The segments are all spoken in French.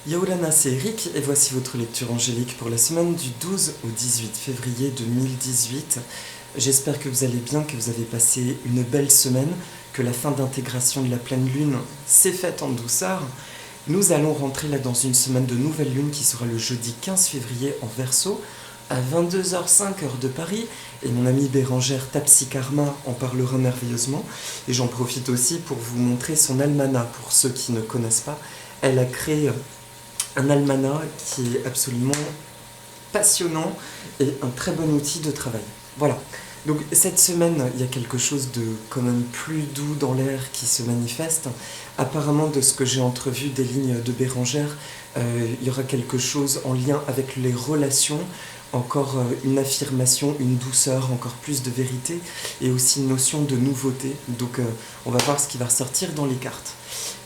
Yaoulana, c'est Eric et voici votre lecture angélique pour la semaine du 12 au 18 février 2018. J'espère que vous allez bien, que vous avez passé une belle semaine, que la fin d'intégration de la pleine lune s'est faite en douceur. Nous allons rentrer là dans une semaine de nouvelle lune qui sera le jeudi 15 février en Verseau à 22h05 heure de Paris, et mon amie Bérangère Tapsi Karma en parlera merveilleusement. Et j'en profite aussi pour vous montrer son almanach pour ceux qui ne connaissent pas. Elle a créé un almanach qui est absolument passionnant et un très bon outil de travail. Voilà. Donc cette semaine, il y a quelque chose de quand même plus doux dans l'air qui se manifeste. Apparemment, de ce que j'ai entrevu des lignes de Bérangère, il y aura quelque chose en lien avec les relations, encore une affirmation, une douceur, encore plus de vérité, et aussi une notion de nouveauté. Donc on va voir ce qui va ressortir dans les cartes.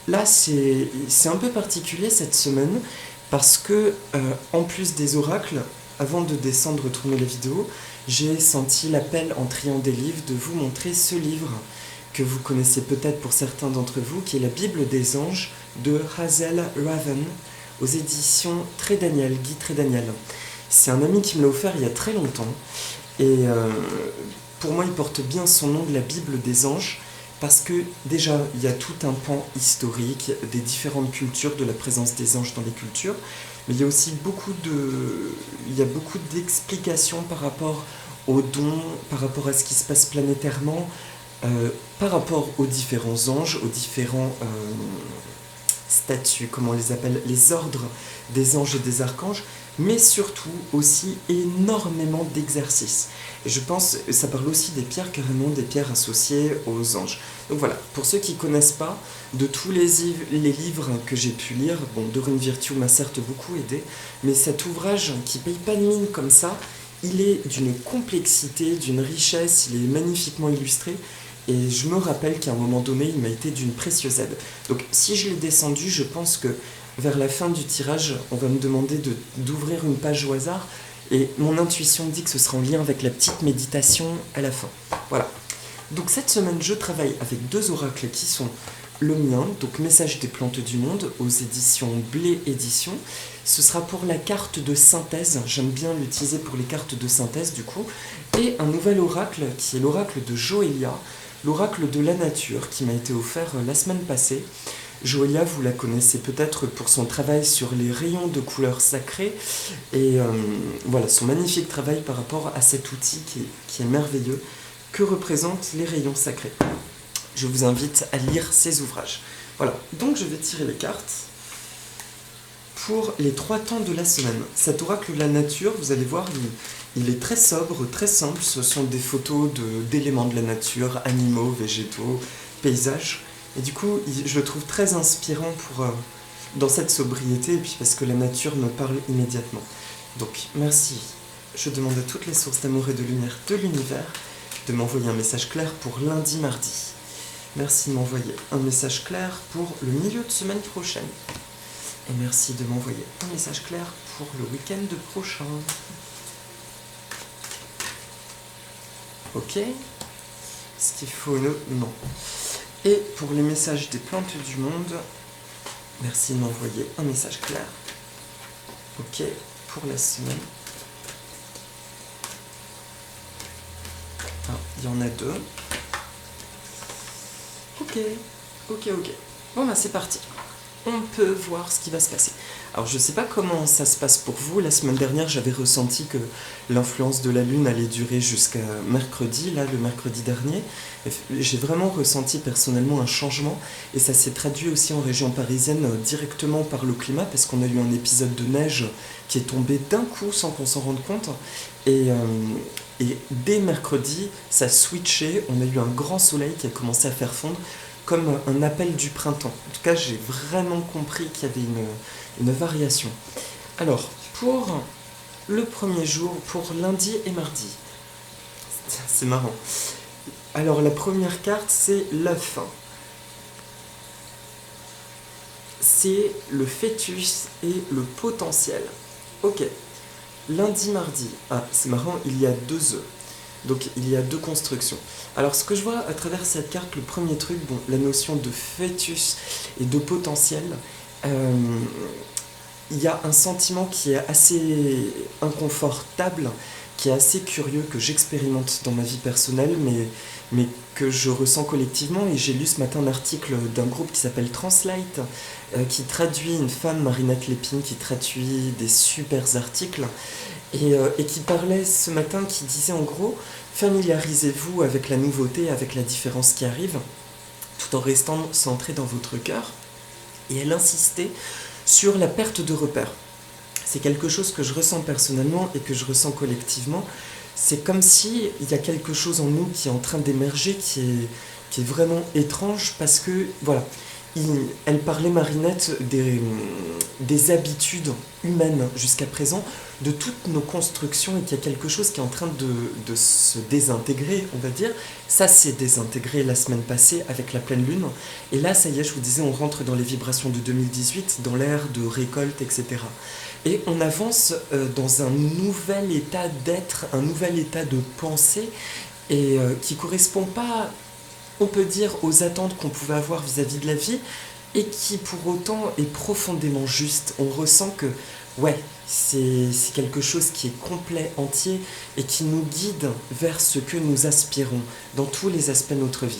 Là, c'est un peu particulier cette semaine, parce que, en plus des oracles, avant de descendre tourner la vidéo, j'ai senti l'appel en triant des livres de vous montrer ce livre que vous connaissez peut-être pour certains d'entre vous, qui est la Bible des anges de Hazel Raven, aux éditions Trédaniel, Guy Trédaniel. C'est un ami qui me l'a offert il y a très longtemps, et pour moi il porte bien son nom de la Bible des anges, parce que déjà il y a tout un pan historique des différentes cultures, de la présence des anges dans les cultures, mais il y a aussi beaucoup d'explications par rapport aux dons, par rapport à ce qui se passe planétairement, par rapport aux différents anges, aux différents statuts, comment on les appelle, les ordres des anges et des archanges, mais surtout aussi énormément d'exercices. Et je pense que ça parle aussi des pierres, carrément des pierres associées aux anges. Donc voilà, pour ceux qui ne connaissent pas, de tous les livres que j'ai pu lire, bon, Dorine Virtue m'a certes beaucoup aidé, mais cet ouvrage qui paye pas de mine comme ça, il est d'une complexité, d'une richesse, il est magnifiquement illustré, et je me rappelle qu'à un moment donné, il m'a été d'une précieuse aide. Donc si je l'ai descendu, je pense que vers la fin du tirage, on va me demander d'ouvrir une page au hasard, et mon intuition dit que ce sera en lien avec la petite méditation à la fin. Voilà. Donc cette semaine, je travaille avec deux oracles qui sont le mien, donc Message des plantes du monde, aux éditions Blé Éditions. Ce sera pour la carte de synthèse, j'aime bien l'utiliser pour les cartes de synthèse du coup, et un nouvel oracle qui est l'oracle de Joélia, l'oracle de la nature, qui m'a été offert la semaine passée. Joélia, vous la connaissez peut-être pour son travail sur les rayons de couleurs sacrées, et voilà, son magnifique travail par rapport à cet outil qui est merveilleux, que représentent les rayons sacrés. Je vous invite à lire ses ouvrages. Voilà, donc je vais tirer les cartes pour les 3 temps de la semaine. Cet oracle de la nature, vous allez voir, il est très sobre, très simple. Ce sont des photos d'éléments de la nature, animaux, végétaux, paysages. Et du coup, je le trouve très inspirant dans cette sobriété, et puis parce que la nature me parle immédiatement. Donc, merci. Je demande à toutes les sources d'amour et de lumière de l'univers de m'envoyer un message clair pour lundi, mardi. Merci de m'envoyer un message clair pour le milieu de semaine prochaine. Et merci de m'envoyer un message clair pour le week-end prochain. Ok. Est-ce qu'il faut une... Non. Et pour les messages des plantes du monde, merci de m'envoyer un message clair. Ok. Pour la semaine. Ah, il y en a 2. Ok. Bon bah c'est parti. On peut voir ce qui va se passer. Alors je sais pas comment ça se passe pour vous. La semaine dernière, j'avais ressenti que l'influence de la lune allait durer jusqu'à mercredi, là, le mercredi dernier. J'ai vraiment ressenti personnellement un changement, et ça s'est traduit aussi en région parisienne directement par le climat, parce qu'on a eu un épisode de neige qui est tombé d'un coup sans qu'on s'en rende compte. Et dès mercredi, ça a switché. On a eu un grand soleil qui a commencé à faire fondre, comme un appel du printemps. En tout cas, j'ai vraiment compris qu'il y avait une variation. Alors, pour le premier jour, pour lundi et mardi, c'est marrant. Alors, la première carte, c'est la fin. C'est le fœtus et le potentiel. Ok. Lundi, mardi. Ah, c'est marrant, il y a 2 œufs. Donc il y a 2 constructions. Alors ce que je vois à travers cette carte, le premier truc, bon, la notion de fœtus et de potentiel, il y a un sentiment qui est assez inconfortable, qui est assez curieux, que j'expérimente dans ma vie personnelle, mais que je ressens collectivement. Et j'ai lu ce matin un article d'un groupe qui s'appelle Translate, qui traduit une femme, Marinette Lépine, qui traduit des super articles, et qui parlait ce matin, qui disait en gros, familiarisez-vous avec la nouveauté, avec la différence qui arrive, tout en restant centré dans votre cœur. Et elle insistait sur la perte de repères. C'est quelque chose que je ressens personnellement et que je ressens collectivement. C'est comme si il y a quelque chose en nous qui est en train d'émerger, qui est vraiment étrange parce que, voilà, elle parlait, Marinette, des habitudes humaines jusqu'à présent, de toutes nos constructions, et qu'il y a quelque chose qui est en train de se désintégrer, on va dire. Ça s'est désintégré la semaine passée avec la pleine lune. Et là, ça y est, je vous disais, on rentre dans les vibrations de 2018, dans l'ère de récolte, etc. Et on avance dans un nouvel état d'être, un nouvel état de pensée, et qui ne correspond pas, on peut dire, aux attentes qu'on pouvait avoir vis-à-vis de la vie, et qui pour autant est profondément juste. On ressent que, ouais, c'est quelque chose qui est complet, entier, et qui nous guide vers ce que nous aspirons dans tous les aspects de notre vie.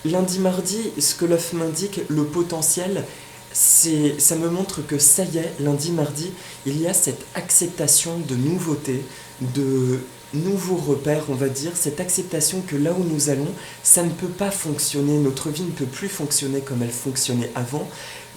Lundi, mardi, ce que l'œuf m'indique, le potentiel, ça me montre que ça y est, lundi, mardi, il y a cette acceptation de nouveautés, de nouveaux repères, on va dire, cette acceptation que là où nous allons, ça ne peut pas fonctionner, notre vie ne peut plus fonctionner comme elle fonctionnait avant,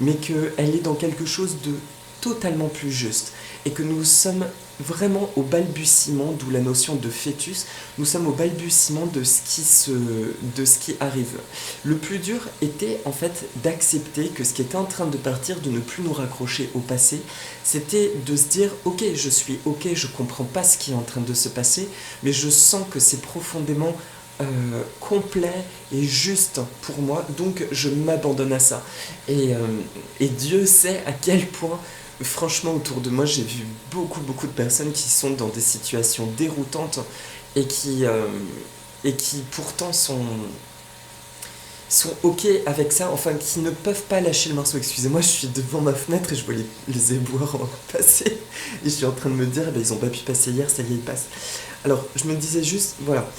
mais qu'elle est dans quelque chose de totalement plus juste, et que nous sommes vraiment au balbutiement, d'où la notion de fœtus, nous sommes au balbutiement de ce qui arrive. Le plus dur était en fait d'accepter que ce qui était en train de partir, de ne plus nous raccrocher au passé, c'était de se dire ok, je suis ok, je comprends pas ce qui est en train de se passer, mais je sens que c'est profondément complet et juste pour moi, donc je m'abandonne à ça. Et Dieu sait à quel point, franchement, autour de moi, j'ai vu beaucoup de personnes qui sont dans des situations déroutantes et qui pourtant sont ok avec ça, enfin qui ne peuvent pas lâcher le morceau. Excusez-moi, je suis devant ma fenêtre et je vois les éboueurs passer et je suis en train de me dire, ils ont pas pu passer hier, ça y est, ils passent. Alors, je me disais juste, voilà,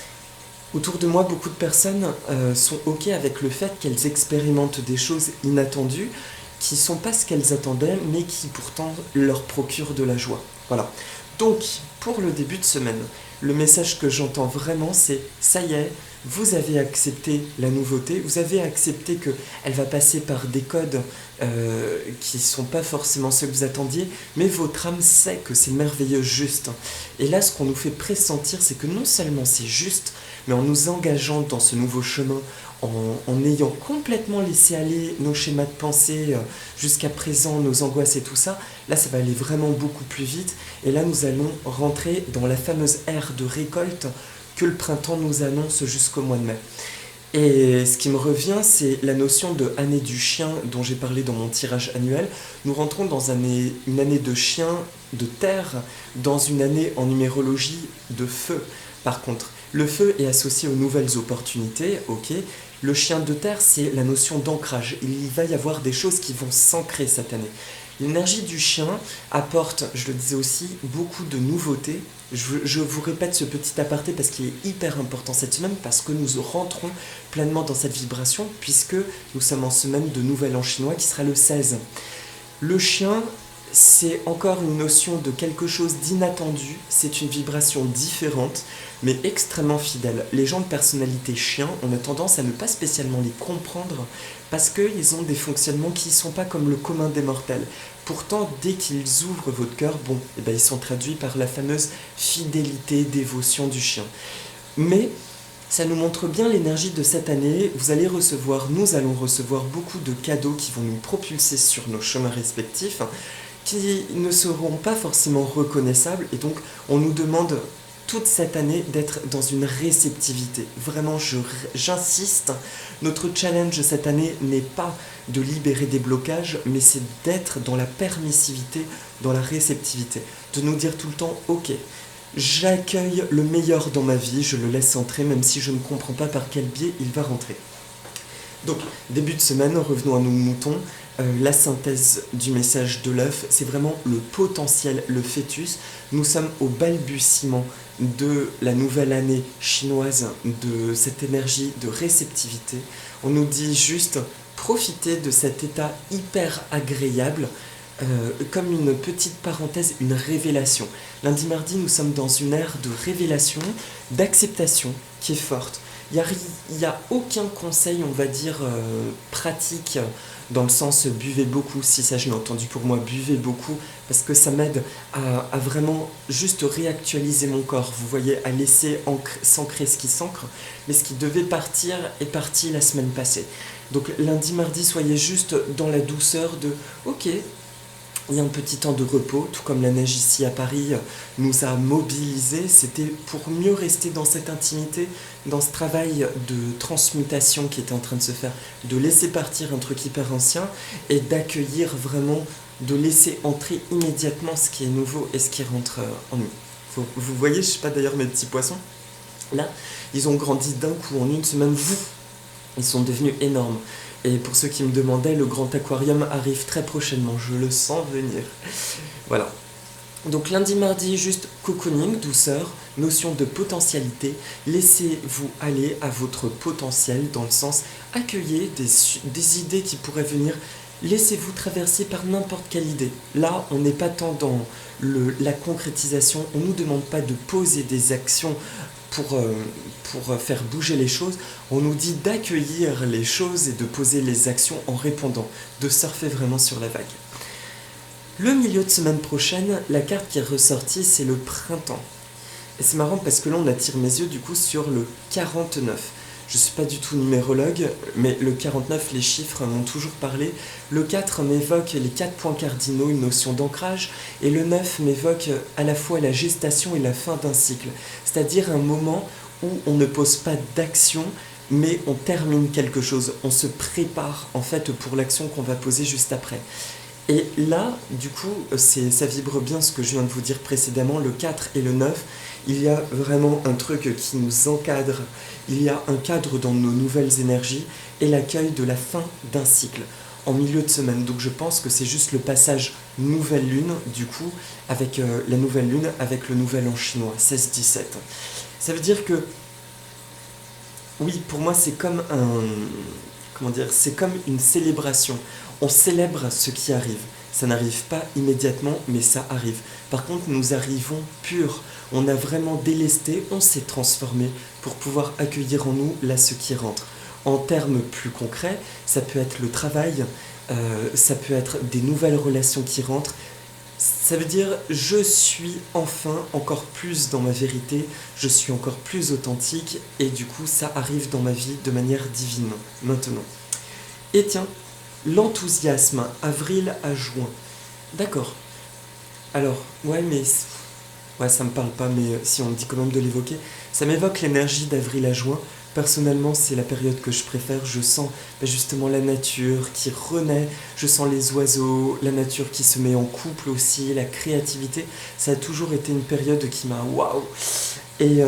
autour de moi, beaucoup de personnes sont ok avec le fait qu'elles expérimentent des choses inattendues, qui ne sont pas ce qu'elles attendaient, mais qui pourtant leur procurent de la joie. Voilà. Donc, pour le début de semaine, le message que j'entends vraiment, c'est ça y est, vous avez accepté la nouveauté, vous avez accepté qu'elle va passer par des codes qui ne sont pas forcément ceux que vous attendiez, mais votre âme sait que c'est merveilleux, juste. Et là, ce qu'on nous fait pressentir, c'est que non seulement c'est juste, mais en nous engageant dans ce nouveau chemin, en ayant complètement laissé aller nos schémas de pensée jusqu'à présent, nos angoisses et tout ça, là ça va aller vraiment beaucoup plus vite, et là nous allons rentrer dans la fameuse ère de récolte que le printemps nous annonce jusqu'au mois de mai. Et ce qui me revient, c'est la notion de année du chien dont j'ai parlé dans mon tirage annuel. Nous rentrons dans une année de chien, de terre, dans une année en numérologie de feu. Par contre, le feu est associé aux nouvelles opportunités, ok. Le chien de terre, c'est la notion d'ancrage. Il va y avoir des choses qui vont s'ancrer cette année. L'énergie du chien apporte, je le disais aussi, beaucoup de nouveautés. Je vous répète ce petit aparté parce qu'il est hyper important cette semaine, parce que nous rentrons pleinement dans cette vibration, puisque nous sommes en semaine de Nouvel An chinois qui sera le 16. Le chien, c'est encore une notion de quelque chose d'inattendu, c'est une vibration différente, mais extrêmement fidèle. Les gens de personnalité chien, on a tendance à ne pas spécialement les comprendre parce qu'ils ont des fonctionnements qui ne sont pas comme le commun des mortels. Pourtant, dès qu'ils ouvrent votre cœur, ils sont traduits par la fameuse fidélité, dévotion du chien. Mais ça nous montre bien l'énergie de cette année. Nous allons recevoir beaucoup de cadeaux qui vont nous propulser sur nos chemins respectifs, qui ne seront pas forcément reconnaissables, et donc on nous demande toute cette année d'être dans une réceptivité. Vraiment, j'insiste, notre challenge cette année n'est pas de libérer des blocages, mais c'est d'être dans la permissivité, dans la réceptivité, de nous dire tout le temps, ok, j'accueille le meilleur dans ma vie, je le laisse entrer, même si je ne comprends pas par quel biais il va rentrer. Donc, début de semaine, revenons à nos moutons. La synthèse du message de l'œuf, c'est vraiment le potentiel, le fœtus. Nous sommes au balbutiement de la nouvelle année chinoise, de cette énergie de réceptivité. On nous dit juste profiter de cet état hyper agréable, comme une petite parenthèse, une révélation. Lundi, mardi, nous sommes dans une ère de révélation, d'acceptation qui est forte. Il n'y a aucun conseil, on va dire, pratique, dans le sens buvez beaucoup, si ça je l'ai entendu pour moi, buvez beaucoup, parce que ça m'aide à vraiment juste réactualiser mon corps, vous voyez, à laisser s'ancrer ce qui s'ancre, mais ce qui devait partir est parti la semaine passée. Donc lundi, mardi, soyez juste dans la douceur de ok, il y a un petit temps de repos, tout comme la neige ici à Paris nous a mobilisés. C'était pour mieux rester dans cette intimité, dans ce travail de transmutation qui était en train de se faire, de laisser partir un truc hyper ancien et d'accueillir vraiment, de laisser entrer immédiatement ce qui est nouveau et ce qui rentre en nous. Vous voyez, je sais pas d'ailleurs mes petits poissons, là, ils ont grandi d'un coup en une semaine, ils sont devenus énormes. Et pour ceux qui me demandaient, le grand aquarium arrive très prochainement, je le sens venir. Voilà. Donc lundi, mardi, juste cocooning, douceur, notion de potentialité. Laissez-vous aller à votre potentiel dans le sens accueillez des idées qui pourraient venir. Laissez-vous traverser par n'importe quelle idée. Là, on n'est pas tant dans la concrétisation, on ne nous demande pas de poser des actions pour faire bouger les choses, on nous dit d'accueillir les choses et de poser les actions en répondant, de surfer vraiment sur la vague. Le milieu de semaine prochaine, la carte qui est ressortie, c'est le printemps. Et c'est marrant parce que là, on attire mes yeux du coup sur le 49. Je ne suis pas du tout numérologue, mais le 49, les chiffres m'ont toujours parlé. Le 4 m'évoque les 4 points cardinaux, une notion d'ancrage, et le 9 m'évoque à la fois la gestation et la fin d'un cycle, c'est-à-dire un moment où on ne pose pas d'action, mais on termine quelque chose, on se prépare en fait pour l'action qu'on va poser juste après. Et là, du coup, ça vibre bien ce que je viens de vous dire précédemment, le 4 et le 9, il y a vraiment un truc qui nous encadre, il y a un cadre dans nos nouvelles énergies et l'accueil de la fin d'un cycle en milieu de semaine. Donc je pense que c'est juste le passage nouvelle lune, du coup, avec la nouvelle lune, avec le nouvel an chinois, 16-17. Ça veut dire que, oui, pour moi, c'est comme c'est comme une célébration. On célèbre ce qui arrive. Ça n'arrive pas immédiatement, mais ça arrive. Par contre, nous arrivons purs. On a vraiment délesté, on s'est transformé pour pouvoir accueillir en nous là ce qui rentre. En termes plus concrets, ça peut être le travail, ça peut être des nouvelles relations qui rentrent. Ça veut dire je suis enfin encore plus dans ma vérité, je suis encore plus authentique et du coup ça arrive dans ma vie de manière divine maintenant. Et tiens, l'enthousiasme, avril à juin. D'accord. Alors, ouais, ça me parle pas, mais si on me dit quand même de l'évoquer, ça m'évoque l'énergie d'avril à juin. Personnellement, c'est la période que je préfère. Je sens justement la nature qui renaît, je sens les oiseaux, la nature qui se met en couple aussi, la créativité. Ça a toujours été une période qui m'a waouh. Et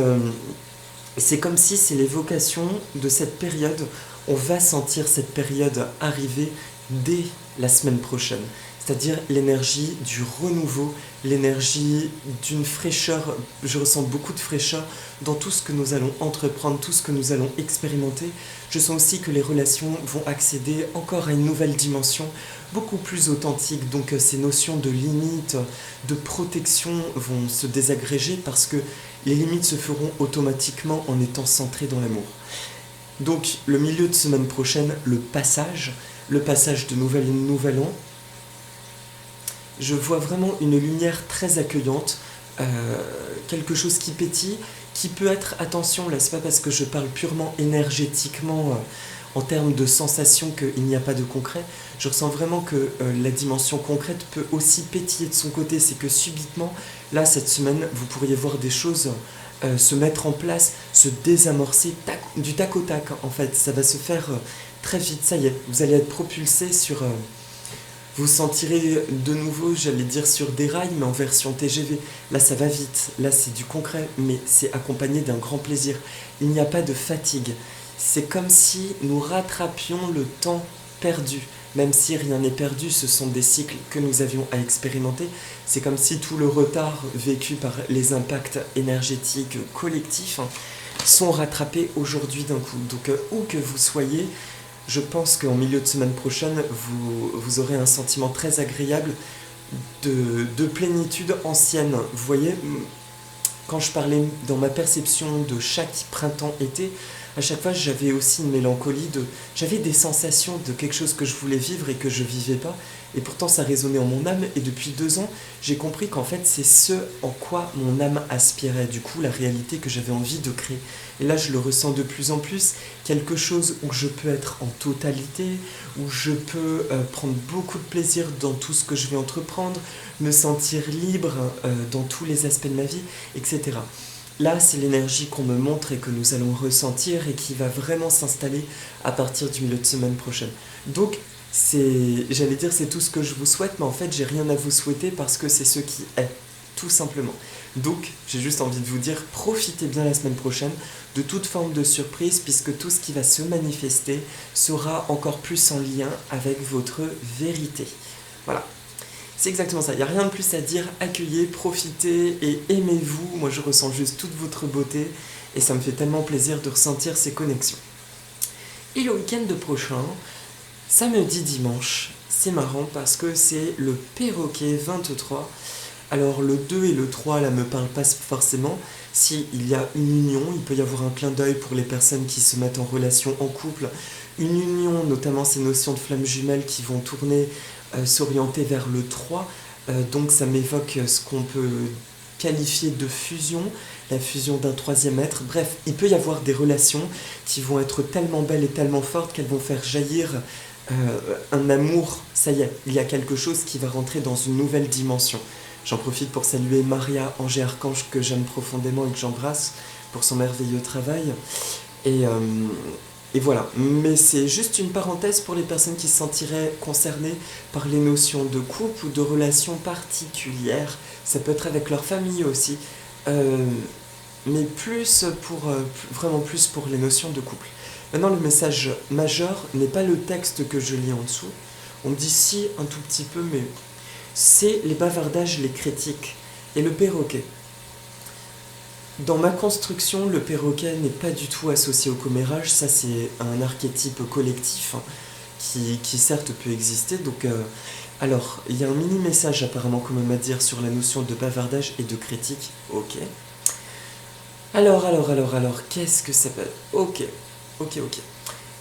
c'est comme si c'est l'évocation de cette période. On va sentir cette période arriver dès la semaine prochaine. C'est-à-dire l'énergie du renouveau, l'énergie d'une fraîcheur. Je ressens beaucoup de fraîcheur dans tout ce que nous allons entreprendre, tout ce que nous allons expérimenter. Je sens aussi que les relations vont accéder encore à une nouvelle dimension, beaucoup plus authentique. Donc ces notions de limites, de protection vont se désagréger parce que les limites se feront automatiquement en étant centrées dans l'amour. Donc le milieu de semaine prochaine, le passage de nouvel an, je vois vraiment une lumière très accueillante, quelque chose qui pétille, qui peut être, attention, là c'est pas parce que je parle purement énergétiquement en termes de sensation qu'il n'y a pas de concret, je ressens vraiment que la dimension concrète peut aussi pétiller de son côté, c'est que subitement, là cette semaine, vous pourriez voir des choses se mettre en place, se désamorcer du tac au tac en fait, ça va se faire très vite, ça y est, vous allez être propulsé sur... vous sentirez de nouveau, j'allais dire sur des rails, mais en version TGV. Là, ça va vite. Là, c'est du concret, mais c'est accompagné d'un grand plaisir. Il n'y a pas de fatigue. c'est comme si nous rattrapions le temps perdu. Même si rien n'est perdu, ce sont des cycles que nous avions à expérimenter. C'est comme si tout le retard vécu par les impacts énergétiques collectifs sont rattrapés aujourd'hui d'un coup. Donc où que vous soyez, je pense qu'en milieu de semaine prochaine, vous aurez un sentiment très agréable de plénitude ancienne. Vous voyez, quand je parlais dans ma perception de chaque printemps-été, à chaque fois j'avais aussi une mélancolie, j'avais des sensations de quelque chose que je voulais vivre et que je vivais pas, et pourtant ça résonnait en mon âme, et depuis 2 ans, j'ai compris qu'en fait c'est ce en quoi mon âme aspirait, du coup la réalité que j'avais envie de créer. Et là je le ressens de plus en plus, quelque chose où je peux être en totalité, où je peux prendre beaucoup de plaisir dans tout ce que je vais entreprendre, me sentir libre dans tous les aspects de ma vie, etc. Là, c'est l'énergie qu'on me montre et que nous allons ressentir et qui va vraiment s'installer à partir du milieu de semaine prochaine. Donc, j'allais dire c'est tout ce que je vous souhaite, mais en fait, j'ai rien à vous souhaiter parce que c'est ce qui est, tout simplement. Donc, j'ai juste envie de vous dire, profitez bien la semaine prochaine de toute forme de surprise, puisque tout ce qui va se manifester sera encore plus en lien avec votre vérité. Voilà. C'est exactement ça, il n'y a rien de plus à dire, accueillez, profitez et aimez-vous. Moi je ressens juste toute votre beauté et ça me fait tellement plaisir de ressentir ces connexions. Et le week-end prochain, samedi dimanche, c'est marrant parce que c'est le perroquet 23. Alors le 2 et le 3 là me parlent pas forcément. S'il y a une union, il peut y avoir un clin d'œil pour les personnes qui se mettent en relation en couple. Une union, notamment ces notions de flammes jumelles qui vont tourner, s'orienter vers le 3. Donc ça m'évoque ce qu'on peut qualifier de fusion, la fusion d'un troisième être. Bref, il peut y avoir des relations qui vont être tellement belles et tellement fortes qu'elles vont faire jaillir un amour. Ça y est, il y a quelque chose qui va rentrer dans une nouvelle dimension. J'en profite pour saluer Maria, ange et archange, que j'aime profondément et que j'embrasse pour son merveilleux travail. Et voilà, mais c'est juste une parenthèse pour les personnes qui se sentiraient concernées par les notions de couple ou de relations particulières. Ça peut être avec leur famille aussi, mais vraiment plus pour les notions de couple. Maintenant, le message majeur n'est pas le texte que je lis en dessous. On me dit si un tout petit peu, mais c'est les bavardages, les critiques et le perroquet. Dans ma construction, le perroquet n'est pas du tout associé au commérage. Ça, c'est un archétype collectif qui certes peut exister. Donc, alors, il y a un mini message apparemment quand même à dire sur la notion de bavardage et de critique. Ok. Alors, qu'est-ce que ça peut être? Ok.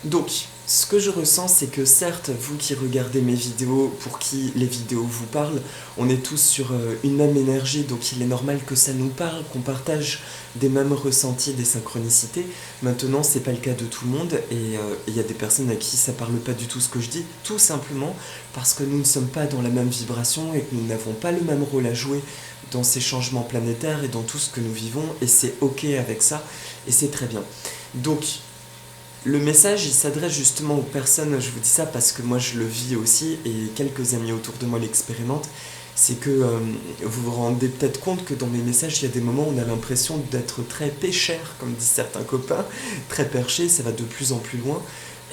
Donc, ce que je ressens, c'est que certes, vous qui regardez mes vidéos, pour qui les vidéos vous parlent, on est tous sur une même énergie, donc il est normal que ça nous parle, qu'on partage des mêmes ressentis, des synchronicités. Maintenant, c'est pas le cas de tout le monde, et il y a des personnes à qui ça parle pas du tout ce que je dis, tout simplement parce que nous ne sommes pas dans la même vibration et que nous n'avons pas le même rôle à jouer dans ces changements planétaires et dans tout ce que nous vivons, et c'est ok avec ça, et c'est très bien. Donc, le message, il s'adresse justement aux personnes, je vous dis ça parce que moi je le vis aussi et quelques amis autour de moi l'expérimentent, c'est que vous vous rendez peut-être compte que dans mes messages, il y a des moments où on a l'impression d'être très péchère, comme disent certains copains, très perché, ça va de plus en plus loin.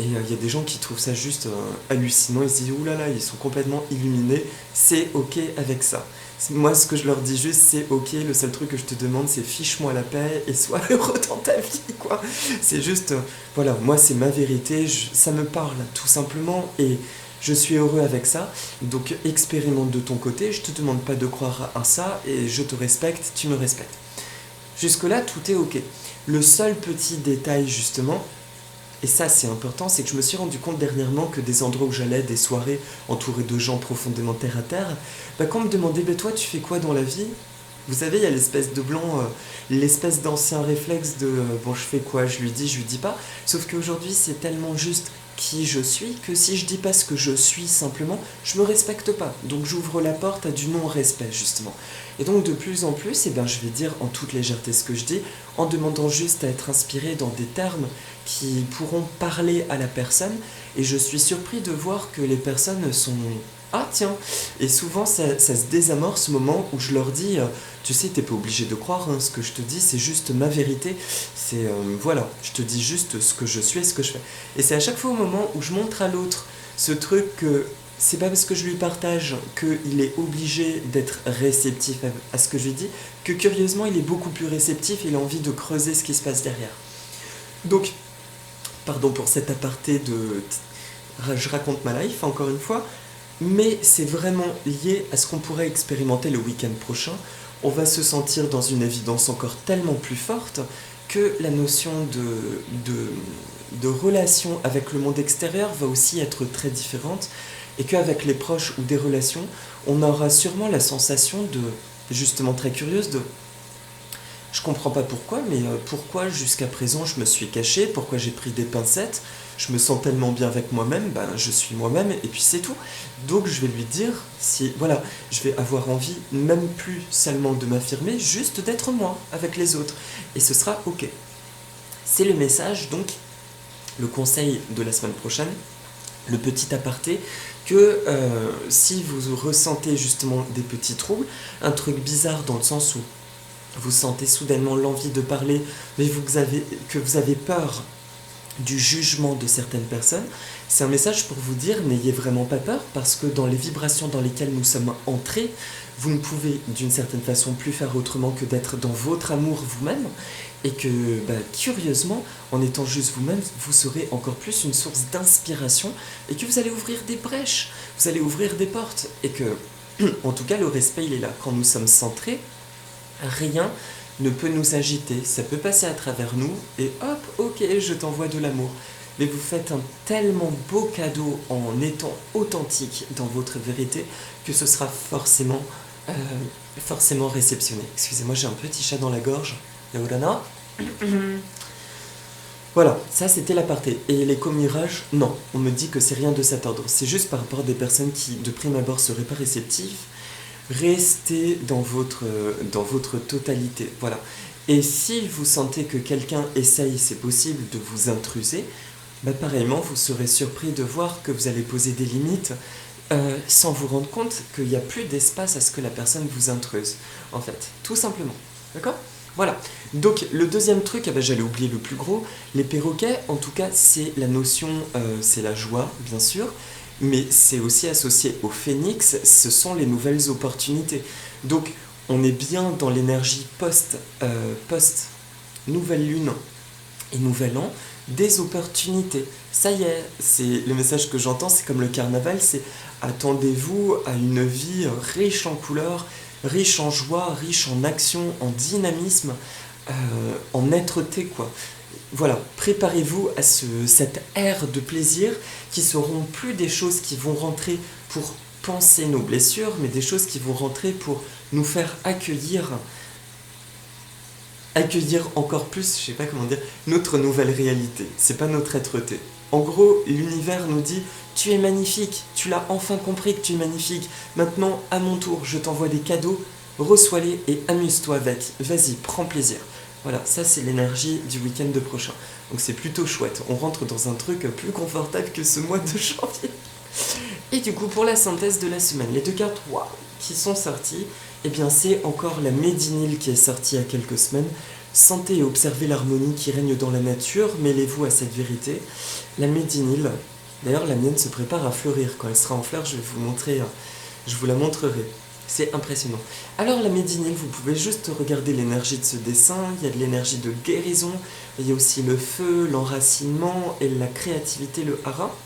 Et il y a des gens qui trouvent ça juste hallucinant, ils se disent « Ouh là là, ils sont complètement illuminés, c'est ok avec ça ». Moi, ce que je leur dis juste, c'est ok, le seul truc que je te demande, c'est fiche-moi la paix et sois heureux dans ta vie, quoi. C'est juste, voilà, moi, c'est ma vérité, ça me parle, tout simplement, et je suis heureux avec ça. Donc, expérimente de ton côté, je te demande pas de croire à ça, et je te respecte, tu me respectes. Jusque-là, tout est ok. Le seul petit détail, justement, et ça c'est important, c'est que je me suis rendu compte dernièrement que des endroits où j'allais, des soirées entourées de gens profondément terre à terre, quand on me demandait toi tu fais quoi dans la vie, vous savez, il y a l'espèce de blanc, l'espèce d'ancien réflexe de bon je fais quoi, je lui dis pas, sauf qu'aujourd'hui c'est tellement juste qui je suis que si je dis pas ce que je suis simplement, je me respecte pas. Donc j'ouvre la porte à du non-respect justement. Et donc de plus en plus, je vais dire en toute légèreté ce que je dis, en demandant juste à être inspiré dans des termes qui pourront parler à la personne. Et je suis surpris de voir que les personnes sont ah tiens, et souvent ça se désamorce au moment où je leur dis, tu sais, t'es pas obligé de croire, hein, ce que je te dis, c'est juste ma vérité, c'est, voilà, je te dis juste ce que je suis et ce que je fais. Et c'est à chaque fois au moment où je montre à l'autre ce truc que c'est pas parce que je lui partage qu'il est obligé d'être réceptif à ce que je lui dis, que curieusement il est beaucoup plus réceptif et il a envie de creuser ce qui se passe derrière. Donc, pardon pour cet aparté de... Je raconte ma life, encore une fois, mais c'est vraiment lié à ce qu'on pourrait expérimenter le week-end prochain. On va se sentir dans une évidence encore tellement plus forte que la notion de relation avec le monde extérieur va aussi être très différente et qu'avec les proches ou des relations, on aura sûrement la sensation de, justement très curieuse, de je comprends pas pourquoi, mais pourquoi jusqu'à présent je me suis caché, pourquoi j'ai pris des pincettes, je me sens tellement bien avec moi-même, ben je suis moi-même et puis c'est tout. Donc je vais lui dire, si voilà, je vais avoir envie même plus seulement de m'affirmer, juste d'être moi avec les autres. Et ce sera ok. C'est le message, donc, le conseil de la semaine prochaine, le petit aparté, que si vous ressentez justement des petits troubles, un truc bizarre dans le sens où vous sentez soudainement l'envie de parler, mais que vous avez peur du jugement de certaines personnes, c'est un message pour vous dire n'ayez vraiment pas peur, parce que dans les vibrations dans lesquelles nous sommes entrés, vous ne pouvez d'une certaine façon plus faire autrement que d'être dans votre amour vous-même, et que curieusement, en étant juste vous-même, vous serez encore plus une source d'inspiration, et que vous allez ouvrir des brèches, vous allez ouvrir des portes, et que, en tout cas, le respect, il est là. Quand nous sommes centrés, rien ne peut nous agiter, ça peut passer à travers nous et hop, ok, je t'envoie de l'amour. Mais vous faites un tellement beau cadeau en étant authentique dans votre vérité que ce sera forcément réceptionné. Excusez-moi, j'ai un petit chat dans la gorge. Yaurana. Voilà, ça c'était l'aparté. Et les commérages, non, on me dit que c'est rien de cet ordre. C'est juste par rapport à des personnes qui, de prime abord, seraient pas réceptives. Restez dans votre totalité, voilà. Et si vous sentez que quelqu'un essaye, c'est possible, de vous intruser, pareillement, vous serez surpris de voir que vous allez poser des limites sans vous rendre compte qu'il n'y a plus d'espace à ce que la personne vous intruse, en fait, tout simplement. D'accord ? Voilà. Donc, le deuxième truc, j'allais oublier le plus gros, les perroquets, en tout cas, c'est la notion, c'est la joie, bien sûr, mais c'est aussi associé au phénix, ce sont les nouvelles opportunités. Donc on est bien dans l'énergie post nouvelle lune et nouvel an, des opportunités. Ça y est, c'est le message que j'entends, c'est comme le carnaval, c'est attendez-vous à une vie riche en couleurs, riche en joie, riche en action, en dynamisme, en êtreté, quoi. Voilà, préparez-vous à cette ère de plaisir qui seront plus des choses qui vont rentrer pour penser nos blessures, mais des choses qui vont rentrer pour nous faire accueillir encore plus, je sais pas comment dire, notre nouvelle réalité. C'est pas notre êtreté. En gros, l'univers nous dit tu es magnifique, tu l'as enfin compris que tu es magnifique. Maintenant, à mon tour, je t'envoie des cadeaux, reçois-les et amuse-toi avec. Vas-y, prends plaisir. Voilà, ça c'est l'énergie du week-end de prochain. Donc c'est plutôt chouette. On rentre dans un truc plus confortable que ce mois de janvier. Et du coup, pour la synthèse de la semaine, les deux cartes qui sont sorties, eh bien c'est encore la Médinile qui est sortie il y a quelques semaines. Sentez et observez l'harmonie qui règne dans la nature, mêlez-vous à cette vérité. La Médinile, d'ailleurs la mienne se prépare à fleurir. Quand elle sera en fleur, je vous la montrerai. C'est impressionnant. Alors la Médinile, vous pouvez juste regarder l'énergie de ce dessin. Il y a de l'énergie de guérison, il y a aussi le feu, l'enracinement et la créativité, le hara.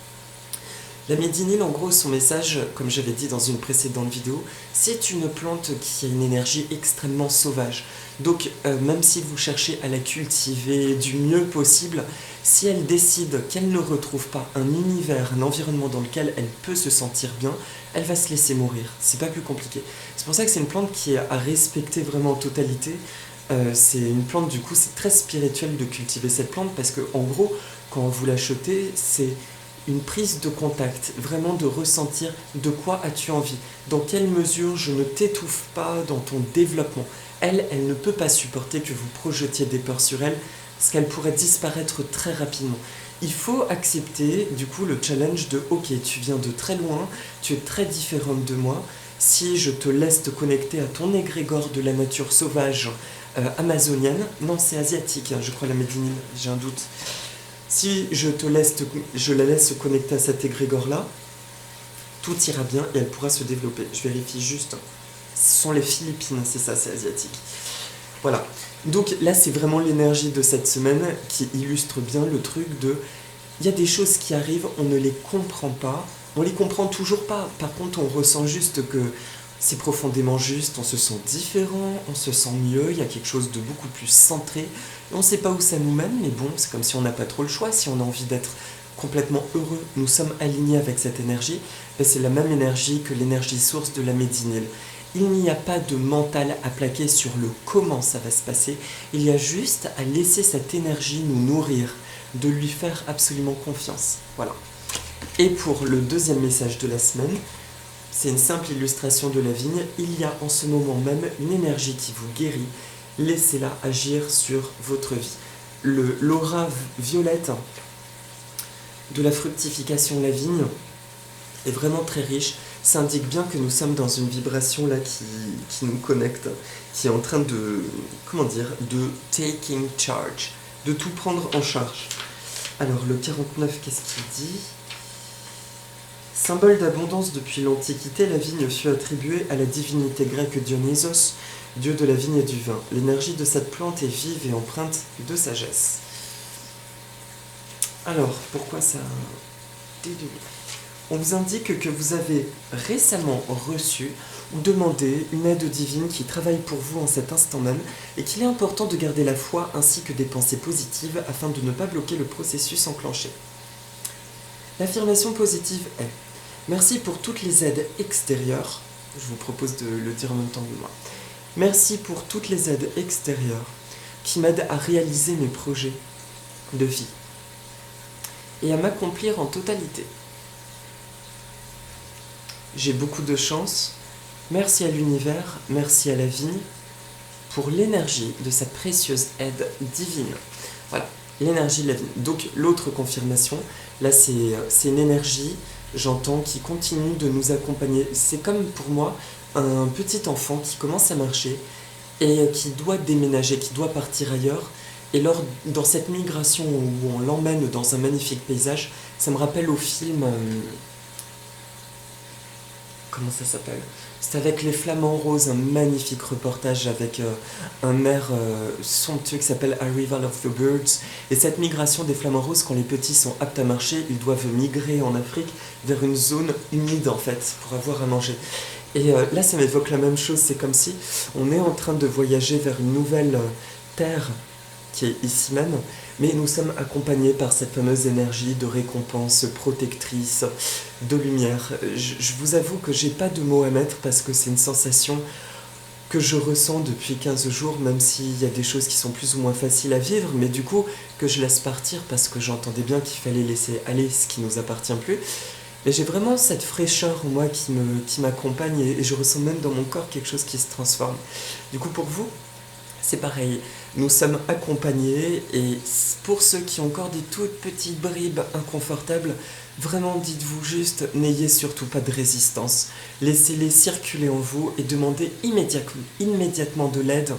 La Médinile, en gros, son message, comme j'avais dit dans une précédente vidéo, c'est une plante qui a une énergie extrêmement sauvage. Donc, même si vous cherchez à la cultiver du mieux possible, si elle décide qu'elle ne retrouve pas un univers, un environnement dans lequel elle peut se sentir bien, elle va se laisser mourir. C'est pas plus compliqué. C'est pour ça que c'est une plante qui est à respecter vraiment en totalité. C'est une plante, du coup, c'est très spirituel de cultiver cette plante parce que, en gros, quand vous l'achetez, c'est une prise de contact, vraiment de ressentir de quoi as-tu envie, dans quelle mesure je ne t'étouffe pas dans ton développement. Elle ne peut pas supporter que vous projetiez des peurs sur elle, parce qu'elle pourrait disparaître très rapidement. Il faut accepter du coup le challenge de ok, tu viens de très loin, tu es très différente de moi. Si je te laisse te connecter à ton égrégore de la nature sauvage amazonienne, non c'est asiatique, hein, je crois la médine, j'ai un doute. Si je la laisse se connecter à cet égrégore-là, tout ira bien et elle pourra se développer. Je vérifie juste. Ce sont les Philippines, c'est ça, c'est asiatique. Voilà. Donc là, c'est vraiment l'énergie de cette semaine qui illustre bien le truc de... Il y a des choses qui arrivent, on ne les comprend pas. On les comprend toujours pas. Par contre, on ressent juste que c'est profondément juste, on se sent différent, on se sent mieux, il y a quelque chose de beaucoup plus centré. Et on ne sait pas où ça nous mène, mais bon, c'est comme si on n'a pas trop le choix. Si on a envie d'être complètement heureux, nous sommes alignés avec cette énergie, ben c'est la même énergie que l'énergie source de la médinelle. Il n'y a pas de mental à plaquer sur le comment ça va se passer, il y a juste à laisser cette énergie nous nourrir, de lui faire absolument confiance. Voilà. Et pour le deuxième message de la semaine, c'est une simple illustration de la vigne, il y a en ce moment même une énergie qui vous guérit, laissez-la agir sur votre vie. L'aura violette de la fructification de la vigne est vraiment très riche. Ça indique bien que nous sommes dans une vibration là qui nous connecte, qui est en train de, comment dire, de taking charge, de tout prendre en charge. Alors le 49, qu'est-ce qu'il dit ? Symbole d'abondance depuis l'Antiquité, la vigne fut attribuée à la divinité grecque Dionysos, dieu de la vigne et du vin. L'énergie de cette plante est vive et empreinte de sagesse. Alors, pourquoi ça... On vous indique que vous avez récemment reçu ou demandé une aide divine qui travaille pour vous en cet instant même et qu'il est important de garder la foi ainsi que des pensées positives afin de ne pas bloquer le processus enclenché. L'affirmation positive est « Merci pour toutes les aides extérieures ». Je vous propose de le dire en même temps que moi. « Merci pour toutes les aides extérieures qui m'aident à réaliser mes projets de vie et à m'accomplir en totalité. J'ai beaucoup de chance. Merci à l'univers, merci à la vie pour l'énergie de cette précieuse aide divine. » Voilà, l'énergie de la vie. Donc l'autre confirmation, là c'est une énergie, j'entends, qui continue de nous accompagner. C'est comme pour moi un petit enfant qui commence à marcher et qui doit déménager, qui doit partir ailleurs. Et dans cette migration où on l'emmène dans un magnifique paysage, ça me rappelle au film... comment ça s'appelle ? C'est avec les Flamants Roses, un magnifique reportage avec un air somptueux qui s'appelle Arrival of the Birds. Et cette migration des Flamants Roses, quand les petits sont aptes à marcher, ils doivent migrer en Afrique vers une zone humide en fait, pour avoir à manger. Et là, ça m'évoque la même chose, c'est comme si on est en train de voyager vers une nouvelle terre qui est ici même, mais nous sommes accompagnés par cette fameuse énergie de récompense protectrice, de lumière. Je vous avoue que j'ai pas de mots à mettre parce que c'est une sensation que je ressens depuis 15 jours, même s'il y a des choses qui sont plus ou moins faciles à vivre, mais du coup que je laisse partir parce que j'entendais bien qu'il fallait laisser aller ce qui nous appartient plus. Et j'ai vraiment cette fraîcheur en moi qui m'accompagne et je ressens même dans mon corps quelque chose qui se transforme. Du coup pour vous, c'est pareil, nous sommes accompagnés et pour ceux qui ont encore des toutes petites bribes inconfortables, vraiment dites-vous juste, n'ayez surtout pas de résistance. Laissez-les circuler en vous et demandez immédiatement de l'aide.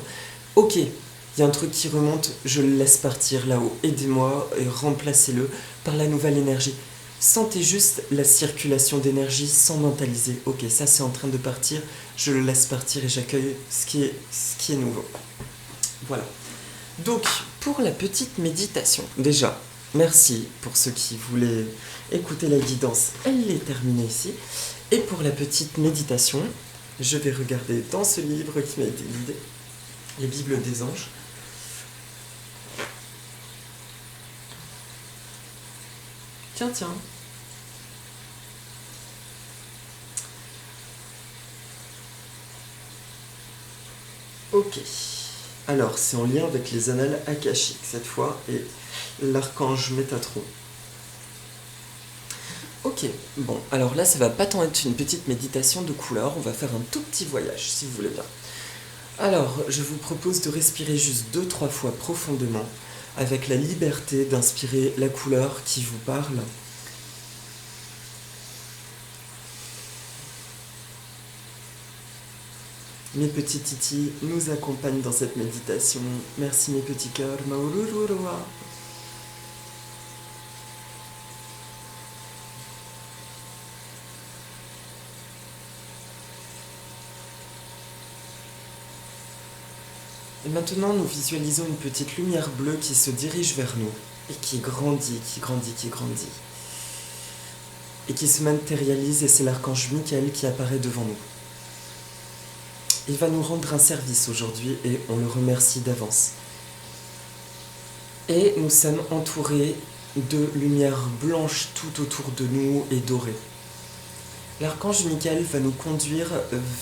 Ok, il y a un truc qui remonte, je le laisse partir là-haut, aidez-moi et remplacez-le par la nouvelle énergie. Sentez juste la circulation d'énergie sans mentaliser. Ok, ça c'est en train de partir, je le laisse partir et j'accueille ce qui est nouveau. Voilà. Donc, pour la petite méditation, déjà, merci pour ceux qui voulaient écouter la guidance, elle est terminée ici. Et pour la petite méditation, je vais regarder dans ce livre qui m'a été guidé, les Bibles des anges. Tiens. Ok. Alors, c'est en lien avec les annales akashiques cette fois et l'archange Métatron. Ok, bon, alors là, ça va pas tant être une petite méditation de couleur, on va faire un tout petit voyage, si vous voulez bien. Alors, je vous propose de respirer juste 2-3 fois profondément, avec la liberté d'inspirer la couleur qui vous parle. Mes petits titis nous accompagnent dans cette méditation. Merci mes petits cœurs. Maurururua. Et maintenant, nous visualisons une petite lumière bleue qui se dirige vers nous et qui grandit, qui grandit, qui grandit. Et qui se matérialise, et c'est l'archange Michael qui apparaît devant nous. Il va nous rendre un service aujourd'hui et on le remercie d'avance. Et nous sommes entourés de lumière blanche tout autour de nous et dorée. L'archange Michael va nous conduire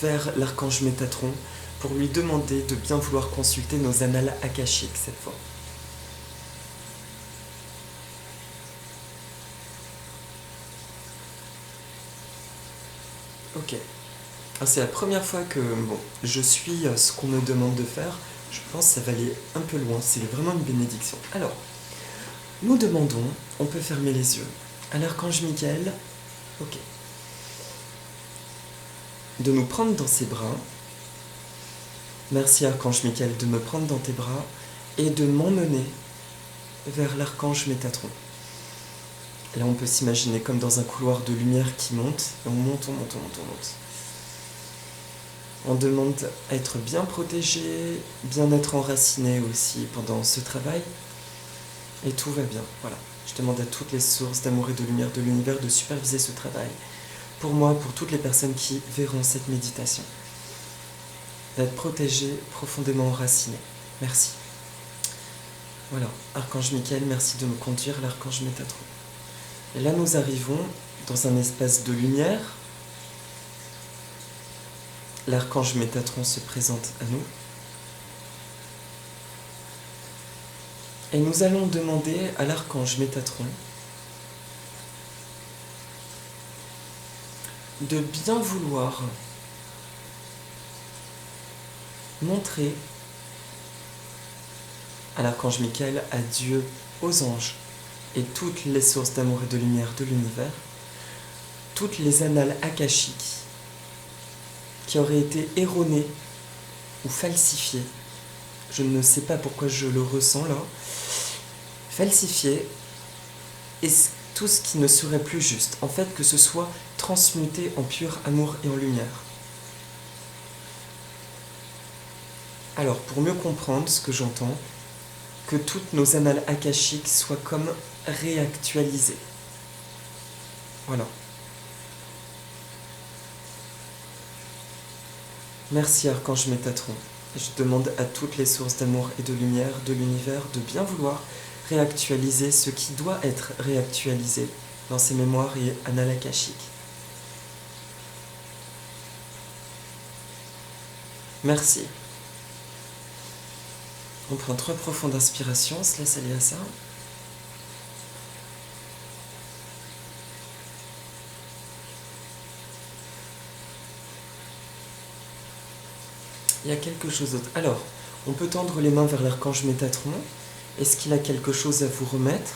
vers l'archange Métatron pour lui demander de bien vouloir consulter nos annales akashiques cette fois. Ok. C'est la première fois que je suis ce qu'on me demande de faire. Je pense que ça va aller un peu loin. C'est vraiment une bénédiction. Alors, nous demandons, on peut fermer les yeux, à l'archange Michael, ok, de nous prendre dans ses bras. Merci archange Michael de me prendre dans tes bras et de m'emmener vers l'archange Métatron. Et là on peut s'imaginer comme dans un couloir de lumière qui monte, et on monte, on monte, on monte, on monte. On demande à être bien protégé, bien être enraciné aussi pendant ce travail. Et tout va bien, voilà. Je demande à toutes les sources d'amour et de lumière de l'univers de superviser ce travail. Pour moi, pour toutes les personnes qui verront cette méditation. D'être protégé, profondément enraciné. Merci. Voilà, archange Michael, merci de me conduire, l'archange Métatron. Et là, nous arrivons dans un espace de lumière. L'archange Métatron se présente à nous. Et nous allons demander à l'archange Métatron de bien vouloir montrer à l'archange Michael, à Dieu, aux anges et toutes les sources d'amour et de lumière de l'univers, toutes les annales akashiques qui auraient été erronées ou falsifiées. Je ne sais pas pourquoi je le ressens là. Falsifiées et tout ce qui ne serait plus juste. En fait, que ce soit transmuté en pur amour et en lumière. Alors, pour mieux comprendre ce que j'entends, que toutes nos annales akashiques soient comme réactualisées. Voilà. Merci archange Métatron. Je demande à toutes les sources d'amour et de lumière de l'univers de bien vouloir réactualiser ce qui doit être réactualisé dans ces mémoires et annales akashiques. Merci. On prend 3 profondes inspirations, on se laisse aller à ça. Il y a quelque chose d'autre. Alors, on peut tendre les mains vers l'archange Métatron. Est-ce qu'il a quelque chose à vous remettre ?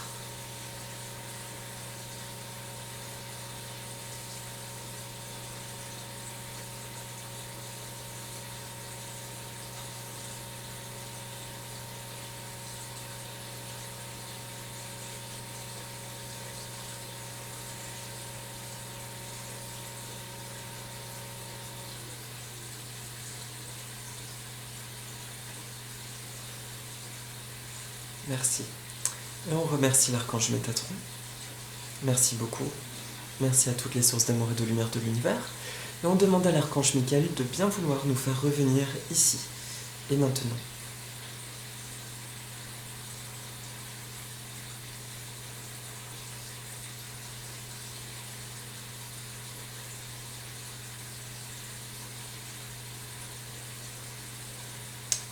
Merci. Et on remercie l'archange Métatron. Merci beaucoup. Merci à toutes les sources d'amour et de lumière de l'univers. Et on demande à l'archange Michael de bien vouloir nous faire revenir ici et maintenant.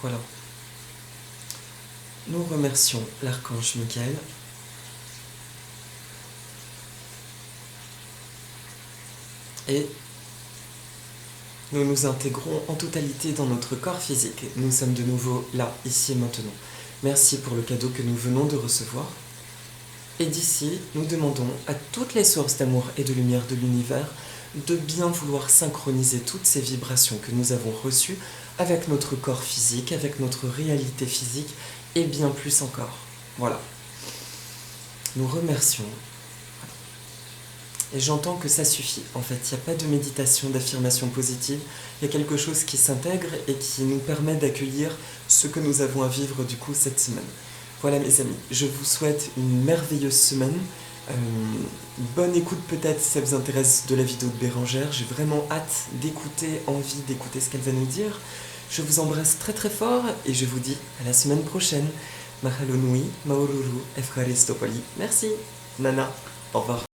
Voilà. Nous remercions l'archange Michael. Et nous nous intégrons en totalité dans notre corps physique. Nous sommes de nouveau là, ici et maintenant. Merci pour le cadeau que nous venons de recevoir. Et d'ici, nous demandons à toutes les sources d'amour et de lumière de l'univers de bien vouloir synchroniser toutes ces vibrations que nous avons reçues avec notre corps physique, avec notre réalité physique et bien plus encore. Voilà. Nous remercions. Et j'entends que ça suffit. En fait, il n'y a pas de méditation, d'affirmation positive. Il y a quelque chose qui s'intègre et qui nous permet d'accueillir ce que nous avons à vivre du coup cette semaine. Voilà mes amis, je vous souhaite une merveilleuse semaine. Euh, Bonne écoute peut-être si ça vous intéresse de la vidéo de Bérangère. J'ai vraiment hâte d'écouter, envie d'écouter ce qu'elle va nous dire. Je vous embrasse très très fort et je vous dis à la semaine prochaine. Mahalo nui, maoruru, efkaristopoli. Merci. Nana, au revoir.